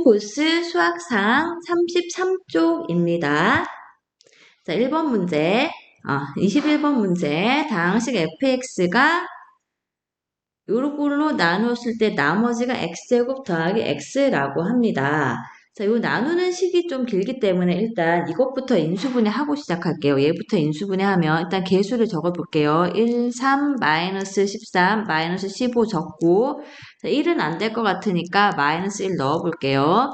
코스 수학상 33쪽입니다. 자, 1번 문제, 21번 문제, 다항식 fx가 요걸로 나누었을 때 나머지가 x제곱 더하기 x라고 합니다. 자, 요 나누는 식이 좀 길기 때문에 일단 이것부터 인수분해 하고 시작할게요. 얘부터 인수분해 하면 일단 개수를 적어 볼게요. 1, 3, 마이너스 13, 마이너스 15 적고, 자, 1은 안 될 것 같으니까 마이너스 1 넣어 볼게요.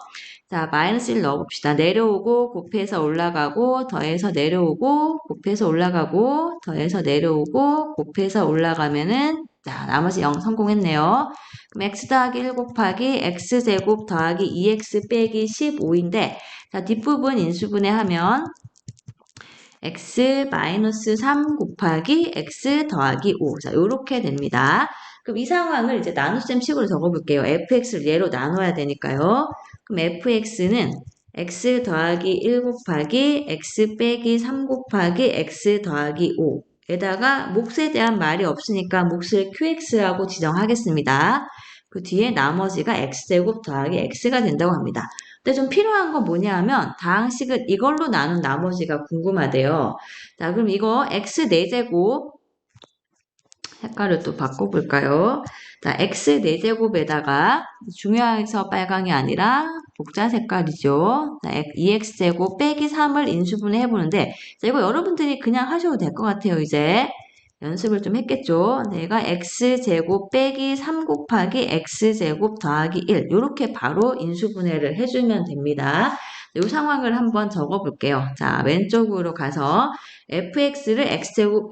자, 마이너스 1 넣어 봅시다. 내려오고, 곱해서 올라가고, 더해서 내려오고, 곱해서 올라가고, 더해서 내려오고, 곱해서 올라가면은, 자, 나머지 0 성공했네요. 그럼 x 더하기 1 곱하기 x제곱 더하기 2x 빼기 15인데, 자, 뒷부분 인수분해 하면, x 마이너스 3 곱하기 x 더하기 5. 자, 요렇게 됩니다. 그럼 이 상황을 이제 나눗셈 식으로 적어볼게요. fx를 얘로 나눠야 되니까요. 그럼 fx는 x 더하기 1 곱하기 x 빼기 3 곱하기 x 더하기 5 에다가 몫에 대한 말이 없으니까 몫을 qx라고 지정하겠습니다. 그 뒤에 나머지가 x제곱 더하기 x가 된다고 합니다. 근데 좀 필요한 건 뭐냐 하면 다항식을 이걸로 나눈 나머지가 궁금하대요. 자, 그럼 이거 x 4제곱 색깔을 또 바꿔볼까요? 자, x 4제곱에다가 중요해서 빨강이 아니라 복자 색깔이죠. 자, 2x제곱 빼기 3을 인수분해 해보는데, 자, 이거 여러분들이 그냥 하셔도 될 것 같아요, 이제. 연습을 좀 했겠죠. 내가 x제곱 빼기 3 곱하기 x제곱 더하기 1 이렇게 바로 인수분해를 해주면 됩니다. 이 상황을 한번 적어볼게요. 자, 왼쪽으로 가서 fx를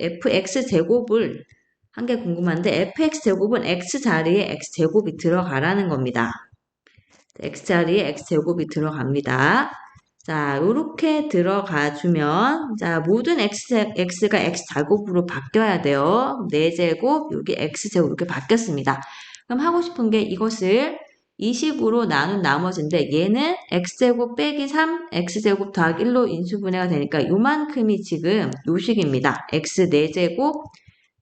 fx제곱을 한 게 궁금한데 fx제곱은 x자리에 x제곱이 들어가라는 겁니다. x자리에 x제곱이 들어갑니다. 자, 요렇게 들어가 주면, 자, 모든 x가 x제곱으로 바뀌어야 돼요. 4제곱, 여기 x제곱 이렇게 바뀌었습니다. 그럼 하고 싶은 게 이것을 20으로 나눈 나머지인데, 얘는 x제곱 빼기 3, x제곱 더하기 1로 인수분해가 되니까 요만큼이 지금 요식입니다. x 4제곱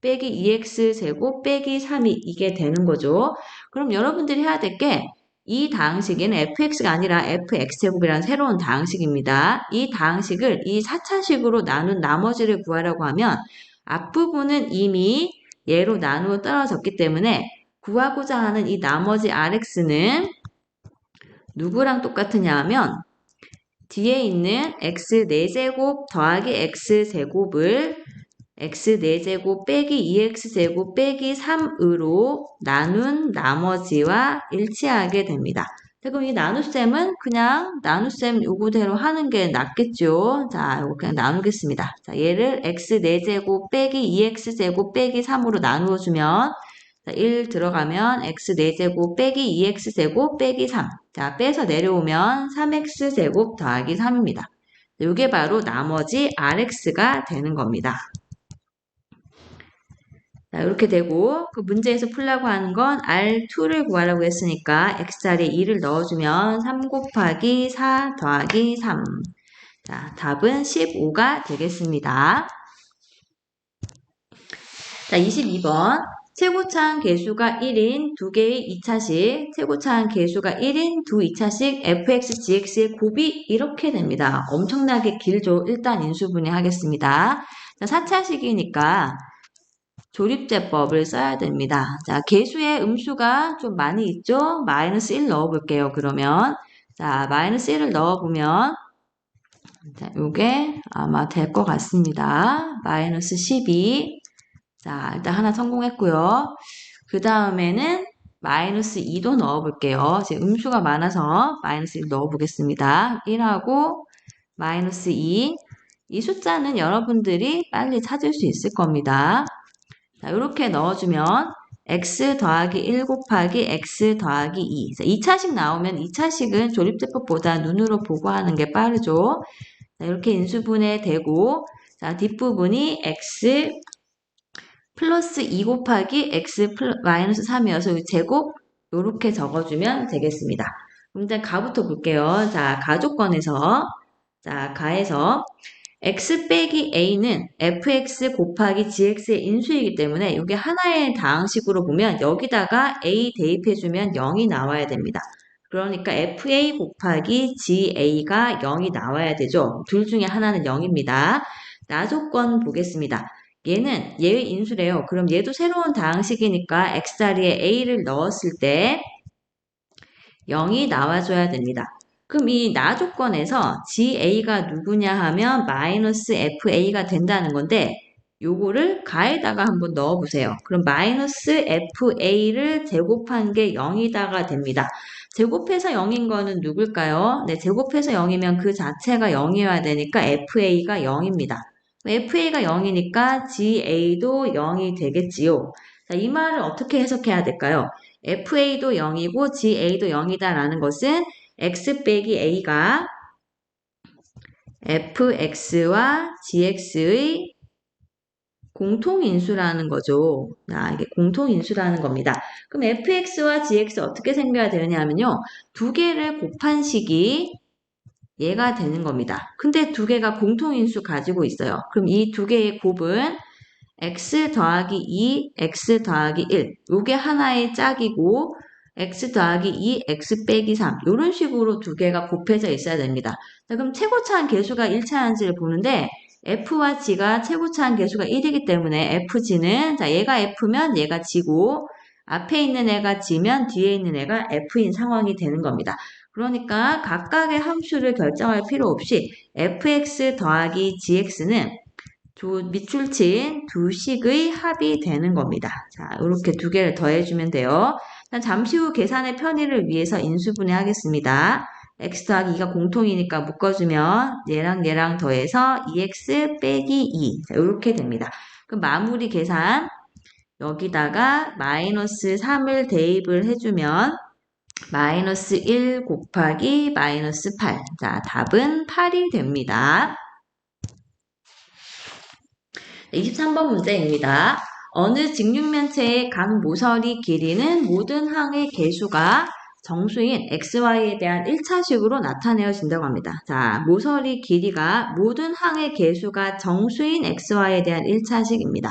빼기 2x제곱 빼기 3이 이게 되는 거죠. 그럼 여러분들이 해야 될 게, 이 다항식에는 fx가 아니라 fx제곱이라는 새로운 다항식입니다. 이 다항식을 이 4차식으로 나눈 나머지를 구하려고 하면 앞부분은 이미 얘로 나누어 떨어졌기 때문에 구하고자 하는 이 나머지 rx는 누구랑 똑같으냐 하면 뒤에 있는 x 4제곱 더하기 x제곱을 x 4제곱 빼기 2x제곱 빼기 3으로 나눈 나머지와 일치하게 됩니다. 그럼 이 나눗셈은 그냥 나눗셈 요거대로 하는 게 낫겠죠. 자, 이거 그냥 나누겠습니다. 자, 얘를 x 4제곱 빼기 2x제곱 빼기 3으로 나누어주면 자, 1 들어가면 x 4제곱 빼기 2x제곱 빼기 3. 자, 빼서 내려오면 3x제곱 더하기 3입니다. 이게 바로 나머지 rx가 되는 겁니다. 자, 이렇게 되고 그 문제에서 풀려고 하는 건 R2를 구하라고 했으니까 x자리에 2를 넣어주면 3 곱하기 4 더하기 3. 자, 답은 15가 되겠습니다. 자, 22번. 최고차항 개수가 1인 2개의 2차식, 최고차항 개수가 1인 2차식 fx, gx의 곱이 이렇게 됩니다. 엄청나게 길죠. 일단 인수분해 하겠습니다. 자, 4차식이니까 조립제법을 써야 됩니다. 자, 개수의 음수가 좀 많이 있죠? 마이너스 1 넣어볼게요, 그러면. 자, 마이너스 1을 넣어보면, 자, 요게 아마 될 것 같습니다. 마이너스 12. 자, 일단 하나 성공했고요. 그 다음에는 마이너스 2도 넣어볼게요. 지금 음수가 많아서 마이너스 1 넣어보겠습니다. 1하고 마이너스 2. 이 숫자는 여러분들이 빨리 찾을 수 있을 겁니다. 자, 이렇게 넣어주면 x 더하기 1 곱하기 x 더하기 2. 자, 2차식 나오면 2차식은 조립제법보다 눈으로 보고 하는 게 빠르죠. 자, 이렇게 인수분해 되고, 자, 뒷부분이 x 플러스 2 곱하기 x 마이너스 3이어서 제곱, 이렇게 적어주면 되겠습니다. 그럼 일단 가부터 볼게요. 자, 가조건에서, 자, 가에서, x 빼기 a는 fx 곱하기 gx의 인수이기 때문에 이게 하나의 다항식으로 보면 여기다가 a 대입해주면 0이 나와야 됩니다. 그러니까 FA 곱하기 GA가 0이 나와야 되죠. 둘 중에 하나는 0입니다. 나조건 보겠습니다. 얘는 얘의 인수래요. 그럼 얘도 새로운 다항식이니까 x 자리에 a를 넣었을 때 0이 나와줘야 됩니다. 그럼 이 나조건에서 GA가 누구냐 하면 마이너스 FA가 된다는 건데 요거를 가에다가 한번 넣어보세요. 그럼 마이너스 FA를 제곱한 게 0이다가 됩니다. 제곱해서 0인 거는 누굴까요? 네, 제곱해서 0이면 그 자체가 0이어야 되니까 FA가 0입니다. FA가 0이니까 GA도 0이 되겠지요. 자, 이 말을 어떻게 해석해야 될까요? FA도 0이고 GA도 0이다라는 것은 X 빼기 A가 FX와 GX의 공통인수라는 거죠. 이게 공통인수라는 겁니다. 그럼 fx와 gx 어떻게 생겨야 되느냐 하면요. 두 개를 곱한 식이 얘가 되는 겁니다. 근데 두 개가 공통인수 가지고 있어요. 그럼 이 두 개의 곱은 x 더하기 2, x 더하기 1. 요게 하나의 짝이고 x 더하기 2, x 빼기 3. 이런 식으로 두 개가 곱해져 있어야 됩니다. 자, 그럼 최고차한 계수가 1차한지를 보는데 f와 g가 최고차한 계수가 1이기 때문에 fg는 자 얘가 f면 얘가 g고 앞에 있는 애가 g면 뒤에 있는 애가 f인 상황이 되는 겁니다. 그러니까 각각의 함수를 결정할 필요 없이 fx 더하기 gx는 밑줄 친 두 식의 합이 되는 겁니다. 자, 이렇게 두 개를 더해주면 돼요. 잠시 후 계산의 편의를 위해서 인수분해 하겠습니다. x 더하기 2가 공통이니까 묶어주면 얘랑 얘랑 더해서 2x 빼기 2. 자, 이렇게 됩니다. 그럼 마무리 계산 여기다가 마이너스 3을 대입을 해주면 마이너스 1 곱하기 마이너스 8. 자, 답은 8이 됩니다. 23번 문제입니다. 어느 직육면체의 각 모서리 길이는 모든 항의 개수가 정수인 xy에 대한 1차식으로 나타내어진다고 합니다. 자, 모서리 길이가 모든 항의 개수가 정수인 xy에 대한 1차식입니다.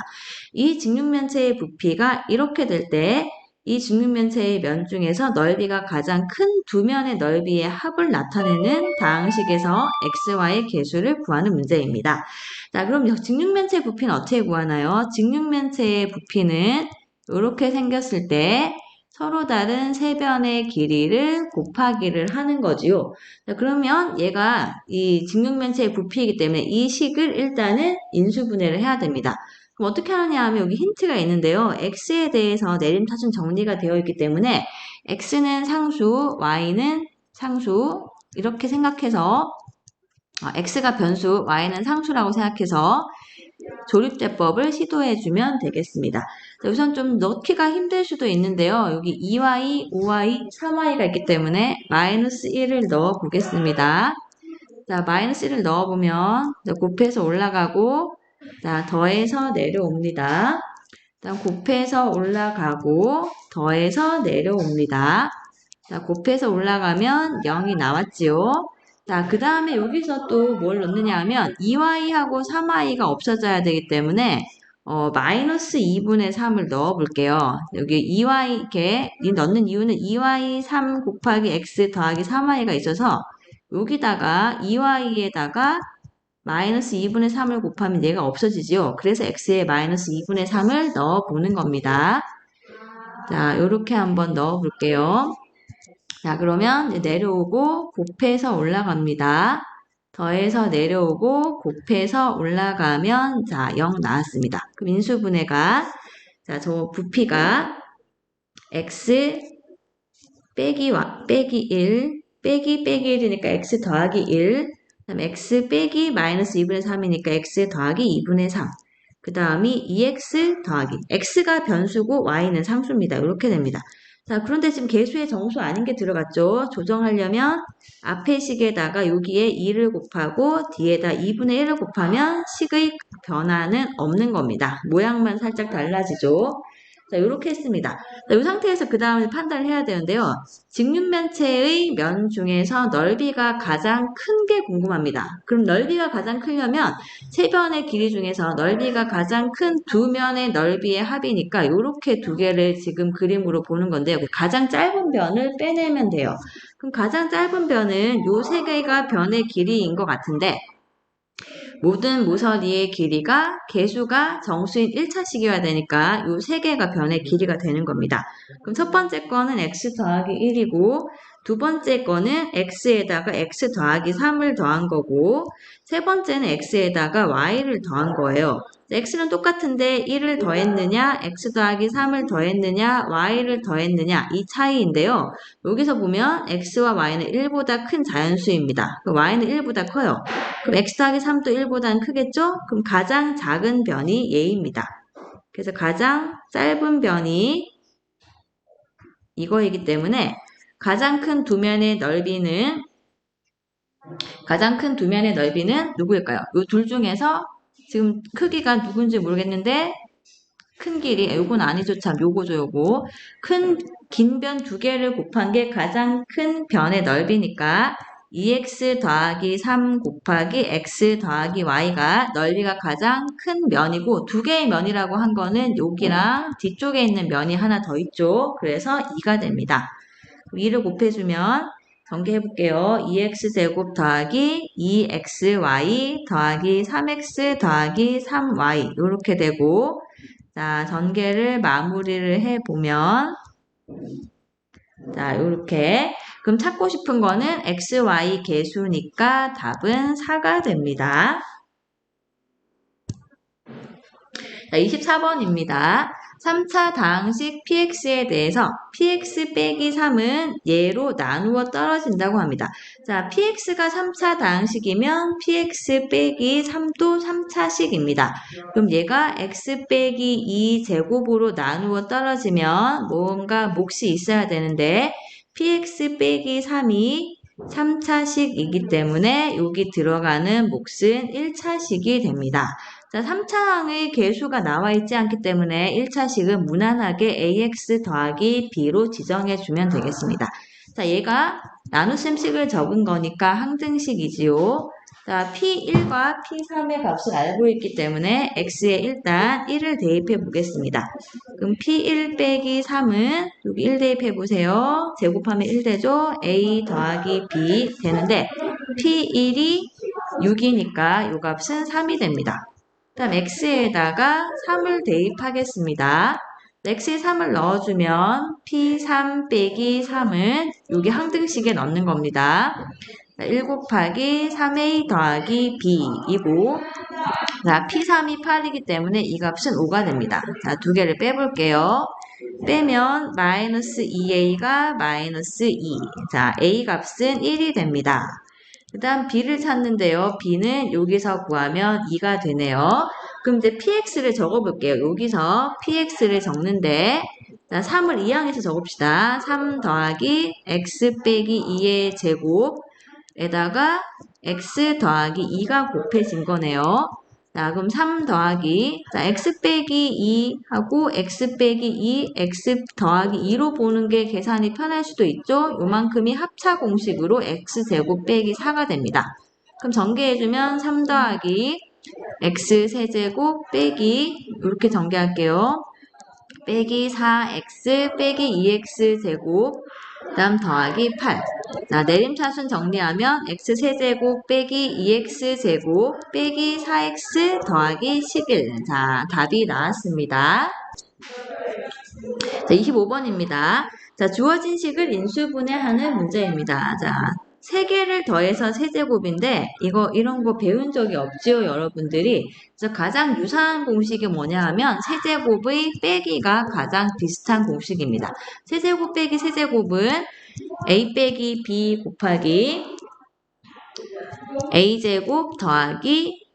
이 직육면체의 부피가 이렇게 될 때 이 직육면체의 면 중에서 넓이가 가장 큰 두 면의 넓이의 합을 나타내는 다항식에서 xy의 개수를 구하는 문제입니다. 자, 그럼 직육면체 부피는 어떻게 구하나요? 직육면체의 부피는 이렇게 생겼을 때 서로 다른 세 변의 길이를 곱하기를 하는 거지요. 자, 그러면 얘가 이 직육면체의 부피이기 때문에 이 식을 일단은 인수분해를 해야 됩니다. 그럼 어떻게 하느냐 하면 여기 힌트가 있는데요. x에 대해서 내림차순 정리가 되어 있기 때문에 x는 상수, y는 상수 이렇게 생각해서 x가 변수, y는 상수라고 생각해서 조립제법을 시도해주면 되겠습니다. 자, 우선 좀 넣기가 힘들 수도 있는데요. 여기 2y, 5y, 3y가 있기 때문에 마이너스 1을 넣어 보겠습니다. 자, 마이너스 1을 넣어보면 곱해서 올라가고 자, 더해서 내려옵니다. 자, 곱해서 올라가고 더해서 내려옵니다. 자, 곱해서 올라가면 0이 나왔지요. 자, 그 다음에 여기서 또 뭘 넣느냐 하면 2y하고 3y가 없어져야 되기 때문에 마이너스 2분의 3을 넣어 볼게요. 여기 2y 이렇게 넣는 이유는 2y 3 곱하기 x 더하기 3y가 있어서 여기다가 2y에다가 마이너스 2분의 3을 곱하면 얘가 없어지지요. 그래서 x에 마이너스 2분의 3을 넣어 보는 겁니다. 자, 이렇게 한번 넣어 볼게요. 자, 그러면 이제 내려오고 곱해서 올라갑니다. 더해서 내려오고 곱해서 올라가면 자, 0 나왔습니다. 그럼 인수분해가 자, 저 부피가 x 빼기 1 빼기 1이니까 x 더하기 1 그다음 x 빼기 마이너스 2분의 3이니까 x 더하기 2분의 3 그 다음이 2x 더하기 x가 변수고 y는 상수입니다. 이렇게 됩니다. 자, 그런데 지금 개수의 정수 아닌 게 들어갔죠. 조정하려면 앞에 식에다가 여기에 2를 곱하고 뒤에다 2분의 1을 곱하면 식의 변화는 없는 겁니다. 모양만 살짝 달라지죠. 자, 이렇게 했습니다. 자, 이 상태에서 그 다음에 판단을 해야 되는데요. 직육면체의 면 중에서 넓이가 가장 큰 게 궁금합니다. 그럼 넓이가 가장 크려면 세 변의 길이 중에서 넓이가 가장 큰 두 면의 넓이의 합이니까 이렇게 두 개를 지금 그림으로 보는 건데요. 가장 짧은 변을 빼내면 돼요. 그럼 가장 짧은 변은 요 세 개가 변의 길이인 것 같은데 모든 모서리의 길이가 개수가 정수인 1차식이어야 되니까 요 세 개가 변의 길이가 되는 겁니다. 그럼 첫 번째 거는 x 더하기 1이고 두 번째 거는 x에다가 x 더하기 3을 더한 거고 세 번째는 x에다가 y를 더한 거예요. x는 똑같은데 1을 더했느냐 x 더하기 3을 더했느냐 y를 더했느냐 이 차이인데요. 여기서 보면 x와 y는 1보다 큰 자연수입니다. y는 1보다 커요. 그럼 x 더하기 3도 1보다는 크겠죠? 그럼 가장 작은 변이 얘입니다. 그래서 가장 짧은 변이 이거이기 때문에 가장 큰 두 면의 넓이는 누구일까요? 이 둘 중에서 지금 크기가 누군지 모르겠는데 큰 길이 요건 아니죠. 참 요거죠. 요거 큰 긴 변 두 개를 곱한 게 가장 큰 변의 넓이니까 2x 더하기 3 곱하기 x 더하기 y가 넓이가 가장 큰 면이고 두 개의 면이라고 한 거는 여기랑 뒤쪽에 있는 면이 하나 더 있죠. 그래서 2가 됩니다. 2를 곱해주면 전개해 볼게요. 2x제곱 더하기 2xy 더하기 3x 더하기 3y 이렇게 되고 자 전개를 마무리를 해보면 자 이렇게 그럼 찾고 싶은 거는 x, y 개수니까 답은 4가 됩니다. 자 24번입니다. 3차 다항식 px에 대해서 px 빼기 3은 얘로 나누어 떨어진다고 합니다. 자, px가 3차 다항식이면 px 빼기 3도 3차식입니다. 그럼 얘가 x 빼기 2 제곱으로 나누어 떨어지면 뭔가 몫이 있어야 되는데 px 빼기 3이 3차식이기 때문에 여기 들어가는 몫은 1차식이 됩니다. 자, 3차항의 개수가 나와 있지 않기 때문에 1차식은 무난하게 ax 더하기 b로 지정해주면 되겠습니다. 자, 얘가 나눗셈식을 적은 거니까 항등식이지요. 자, p1과 p3의 값을 알고 있기 때문에 x에 일단 1을 대입해 보겠습니다. 그럼 p1 빼기 3은 여기 1 대입해 보세요. 제곱하면 1 되죠? a 더하기 b 되는데 p1이 6이니까 이 값은 3이 됩니다. 다음 x에다가 3을 대입하겠습니다. x에 3을 넣어주면 p3 빼기 3은 여기 항등식에 넣는 겁니다. 1 곱하기 3a 더하기 b이고 자, p3이 8이기 때문에 이 값은 5가 됩니다. 자, 두 개를 빼볼게요. 빼면 마이너스 2a가 마이너스 2. 자, a 값은 1이 됩니다. 그 다음 b를 찾는데요. b는 여기서 구하면 2가 되네요. 그럼 이제 px를 적어볼게요. 여기서 px를 적는데 자, 3을 2항에서 적읍시다. 3 더하기 x 빼기 2의 제곱에다가 x 더하기 2가 곱해진 거네요. 자, 그럼 3 더하기, 자, x 빼기 2하고 x 빼기 2, x 더하기 2로 보는 게 계산이 편할 수도 있죠? 요만큼이 합차 공식으로 x제곱 빼기 4가 됩니다. 그럼 전개해주면 3 더하기 x 세제곱 빼기, 이렇게 전개할게요. 빼기 4x 빼기 2x 제곱 그 다음 더하기 8. 자, 내림차순 정리하면 x 세제곱 빼기 2x 제곱 빼기 4x 더하기 11. 자, 답이 나왔습니다. 자, 25번입니다. 자, 주어진 식을 인수분해하는 문제입니다. 자, 3개를 더해서 세제곱인데 이런 거 배운 적이 없지요, 여러분들이. 그래서 가장 유사한 공식이 뭐냐 하면 세제곱의 빼기가 가장 비슷한 공식입니다. 세제곱 빼기 세제곱은 a 빼기 b 곱하기 a제곱 더하기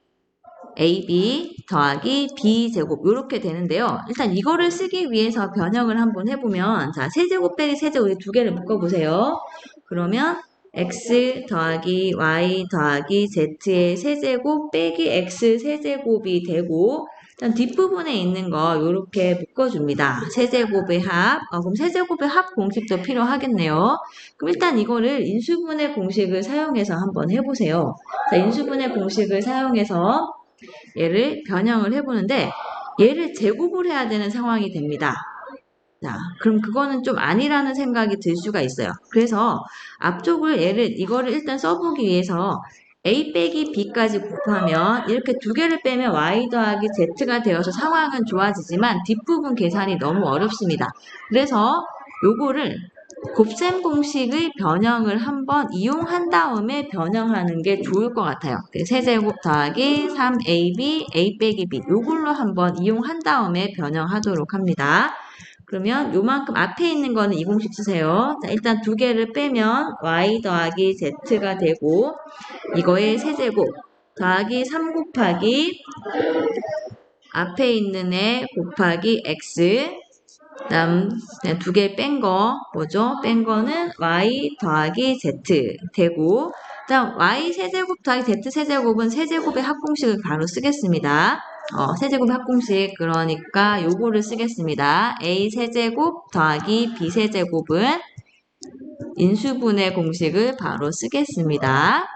ab 더하기 b제곱 이렇게 되는데요. 일단 이거를 쓰기 위해서 변형을 한번 해보면 자, 세제곱 빼기 세제곱 이 두 개를 묶어보세요. 그러면 x 더하기 y 더하기 z의 세제곱 빼기 x 세제곱이 되고 일단 뒷부분에 있는 거 이렇게 묶어줍니다. 세제곱의 합. 그럼 세제곱의 합 공식도 필요하겠네요. 그럼 일단 이거를 인수분해 공식을 사용해서 한번 해보세요. 자, 인수분해 공식을 사용해서 얘를 변형을 해보는데 얘를 제곱을 해야 되는 상황이 됩니다. 자, 그럼 그거는 좀 아니라는 생각이 들 수가 있어요. 그래서 앞쪽을 이거를 일단 써보기 위해서 a 빼기 b까지 곱하면 이렇게 두 개를 빼면 y 더하기 z가 되어서 상황은 좋아지지만 뒷부분 계산이 너무 어렵습니다. 그래서 요거를 곱셈 공식의 변형을 한번 이용한 다음에 변형하는 게 좋을 것 같아요. 세제곱 더하기 3ab, a 빼기 b 요걸로 한번 이용한 다음에 변형하도록 합니다. 그러면 요만큼 앞에 있는 거는 이 공식 쓰세요. 자, 일단 두 개를 빼면 y 더하기 z가 되고 이거의 세제곱 더하기 3 곱하기 앞에 있는 애 곱하기 x 다음 두 개 뺀 거 뭐죠? 뺀 거는 y 더하기 z 되고 다음 y 세제곱 더하기 z 세제곱은 세제곱의 합공식을 바로 쓰겠습니다. 세제곱의 합공식 그러니까 요거를 쓰겠습니다. a 세제곱 더하기 b 세제곱은 인수분해 공식을 바로 쓰겠습니다.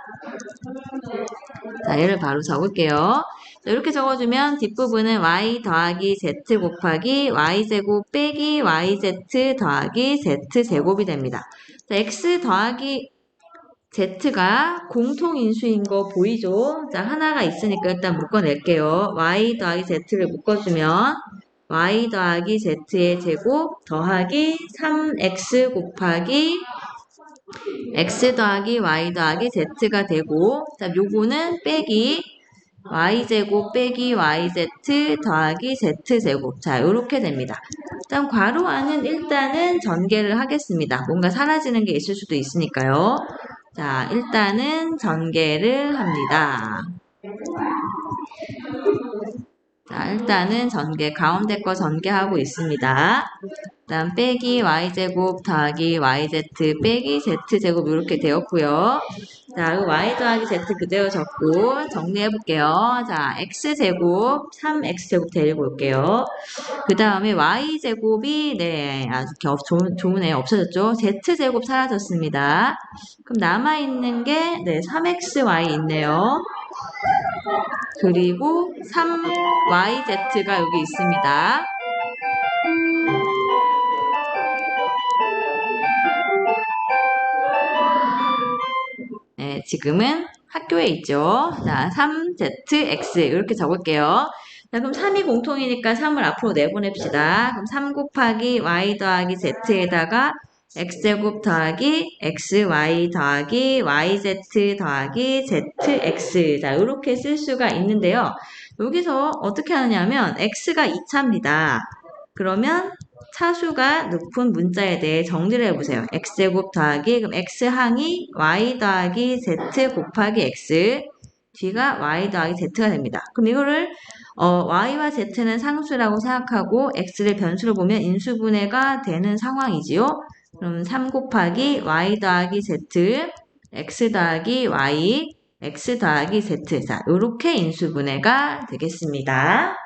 자, 얘를 바로 적을게요. 자, 이렇게 적어주면 뒷부분은 y 더하기 z 곱하기 y제곱 빼기 yz 더하기 z제곱이 됩니다. 자, x 더하기 z가 공통인수인 거 보이죠? 자, 하나가 있으니까 일단 묶어낼게요. y 더하기 z를 묶어주면 y 더하기 z의 제곱 더하기 3x 곱하기 x 더하기 y 더하기 z가 되고 자, 요거는 빼기 y제곱 빼기 yz 더하기 z제곱 자, 요렇게 됩니다. 일단 괄호 안은 일단은 전개를 하겠습니다. 뭔가 사라지는 게 있을 수도 있으니까요. 자, 일단은 전개를 합니다. 자, 일단은 가운데 거 전개하고 있습니다. 다음 빼기 y제곱 더하기 yz 빼기 z제곱 이렇게 되었고요. 자, 그리고 y 더하기 z 그대로 적고 정리해볼게요. 자, x제곱 3x제곱 데리고 올게요. 그 다음에 y제곱이 아주 좋은 애 없어졌죠. z제곱 사라졌습니다. 그럼 남아있는 게 3xy 있네요. 그리고 3yz가 여기 있습니다. 네, 지금은 학교에 있죠. 자, 3zx 이렇게 적을게요. 자, 그럼 3이 공통이니까 3을 앞으로 내보냅시다. 그럼 3 곱하기 y 더하기 z에다가 x제곱 더하기 xy 더하기 yz 더하기 zx 자, 이렇게 쓸 수가 있는데요. 여기서 어떻게 하느냐면 x가 2차입니다. 그러면 차수가 높은 문자에 대해 정리를 해보세요. x제곱 더하기 그럼 x항이 y 더하기 z 곱하기 x 뒤가 y 더하기 z가 됩니다. 그럼 이거를 y와 z는 상수라고 생각하고 x를 변수로 보면 인수분해가 되는 상황이지요. 그럼 3 곱하기 y 더하기 z x 더하기 y x 더하기 z 자, 이렇게 인수분해가 되겠습니다.